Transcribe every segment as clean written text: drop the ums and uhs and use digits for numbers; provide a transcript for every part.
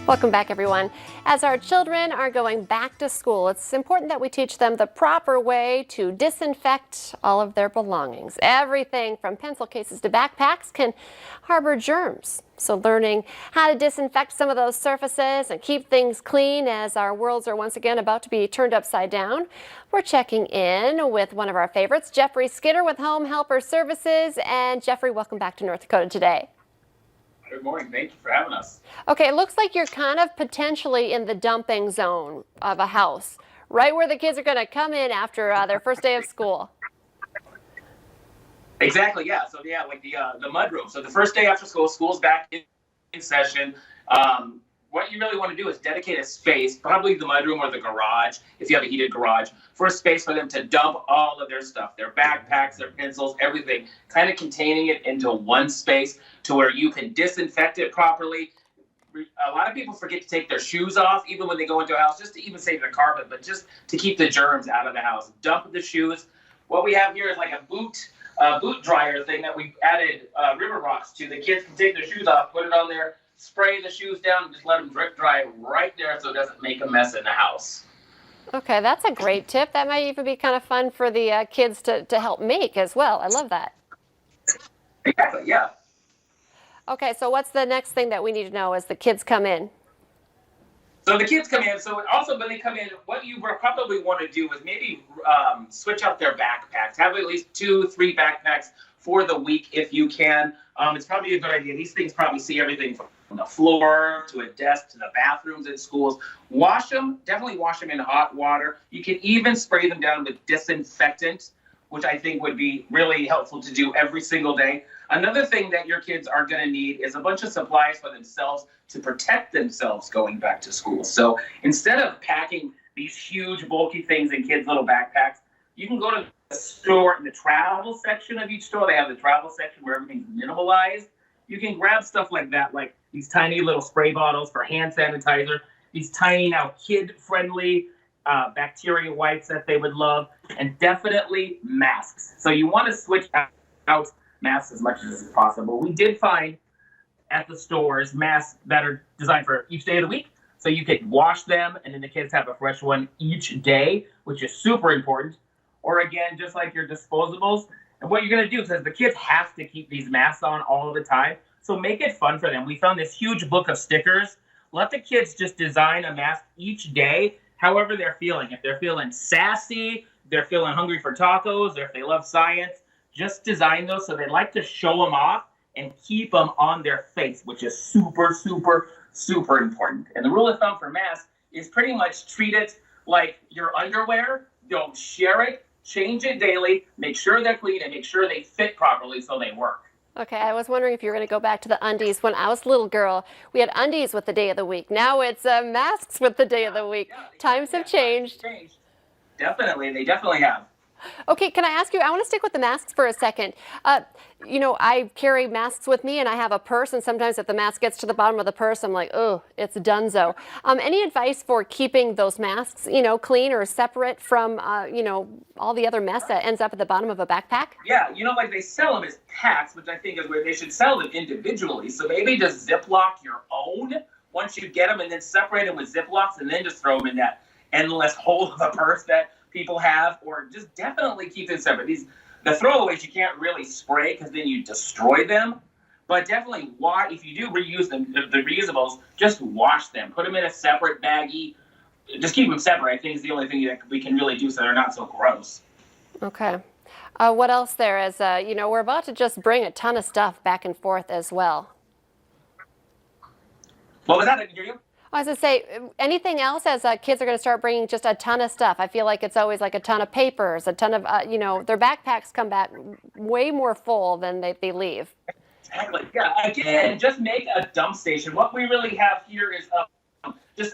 Welcome back, everyone. As our children are going back to school, it's important that we teach them the proper way to disinfect all of their belongings. Everything from pencil cases to backpacks can harbor germs. So learning how to disinfect some of those surfaces and keep things clean as our worlds are once again about to be turned upside down, we're checking in with one of our favorites, Jeffrey Skinner with Home Helper Services. And Jeffrey, welcome back to North Dakota today. Good morning. Thank you for having us. Okay, it looks like you're kind of potentially in the dumping zone of a house, right where the kids are going to come in after their first day of school. Exactly. Yeah. So like the mud room. So the first day after school, school's back in session. What you really want to do is dedicate a space, probably the mud room or the garage, if you have a heated garage, for a space for them to dump all of their stuff, their backpacks, their pencils, everything, kind of containing it into one space to where you can disinfect it properly. A lot of people forget to take their shoes off, even when they go into a house, just to even save the carpet, but just to keep the germs out of the house. Dump the shoes. What we have here is like a boot dryer thing that we added river rocks to. The kids can take their shoes off, put it on there, spray the shoes down, and just let them drip dry right there so it doesn't make a mess in the house. Okay, that's a great tip. That might even be kind of fun for the kids to help make as well. I love that. Exactly, yeah. Okay, so what's the next thing that we need to know as the kids come in? So the kids come in. So also when they come in, what you probably want to do is maybe switch out their backpacks. Have at least 2-3 backpacks for the week if you can. It's probably a good idea. These things probably see everything from the floor to a desk to the bathrooms at schools. Wash them. Definitely wash them in hot water. You can even spray them down with disinfectant, which I think would be really helpful to do every single day. Another thing that your kids are going to need is a bunch of supplies for themselves to protect themselves going back to school. So instead of packing these huge bulky things in kids' little backpacks, you can go to the store, in the travel section of each store. They have the travel section where everything's minimalized. You can grab stuff like that, like these tiny little spray bottles for hand sanitizer, these tiny, now kid-friendly bacteria wipes that they would love, and definitely masks. So you want to switch out masks as much as possible. We did find at the stores masks that are designed for each day of the week. So you could wash them and then the kids have a fresh one each day, which is super important. Or again, just like your disposables. And what you're going to do, because the kids have to keep these masks on all the time, so make it fun for them. We found this huge book of stickers. Let the kids just design a mask each day, however they're feeling. If they're feeling sassy, they're feeling hungry for tacos, or if they love science, just design those so they like to show them off and keep them on their face, which is super, super, super important. And the rule of thumb for masks is pretty much treat it like your underwear. Don't share it. Change it daily, make sure they're clean, and make sure they fit properly so they work. Okay, I was wondering if you were going to go back to the undies. When I was a little girl, we had undies with the day of the week. Now it's masks with the day of the week. Times have changed. Definitely, they definitely have. Okay, can I ask you, I want to stick with the masks for a second. I carry masks with me and I have a purse, and sometimes if the mask gets to the bottom of the purse, I'm like, oh, it's donezo. Any advice for keeping those masks, clean or separate from, all the other mess that ends up at the bottom of a backpack? Yeah, like they sell them as packs, which I think is where they should sell them individually. So maybe just Ziploc your own once you get them and then separate them with Ziplocs and then just throw them in that endless hole of a purse that people have, or just definitely keep them separate. The throwaways you can't really spray because then you destroy them, but definitely if you do reuse them, the reusables, just wash them, put them in a separate baggie, just keep them separate. I think is the only thing that we can really do so they're not so gross. Okay. What else there is, we're about to just bring a ton of stuff back and forth as well. What was that? I didn't hear you. I was going to say, anything else as kids are going to start bringing just a ton of stuff? I feel like it's always like a ton of papers, a ton of, their backpacks come back way more full than they leave. Exactly. Yeah. Again, just make a dump station. What we really have here is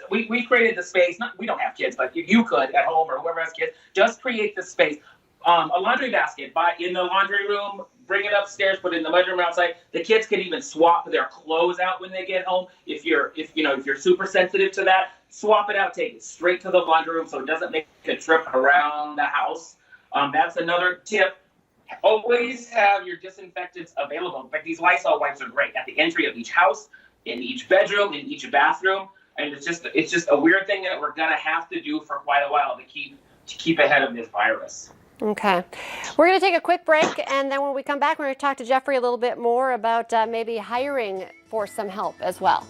we created the space. We don't have kids, but you could at home or whoever has kids, just create the space. A laundry basket in the laundry room, bring it upstairs, put it in the mudroom outside. The kids can even swap their clothes out when they get home. If you're super sensitive to that, swap it out, take it straight to the laundry room so it doesn't make a trip around the house. That's another tip. Always have your disinfectants available. But these Lysol wipes are great at the entry of each house, in each bedroom, in each bathroom. And it's just a weird thing that we're gonna have to do for quite a while to keep ahead of this virus. Okay. We're going to take a quick break, and then when we come back, we're going to talk to Jeffrey a little bit more about maybe hiring for some help as well.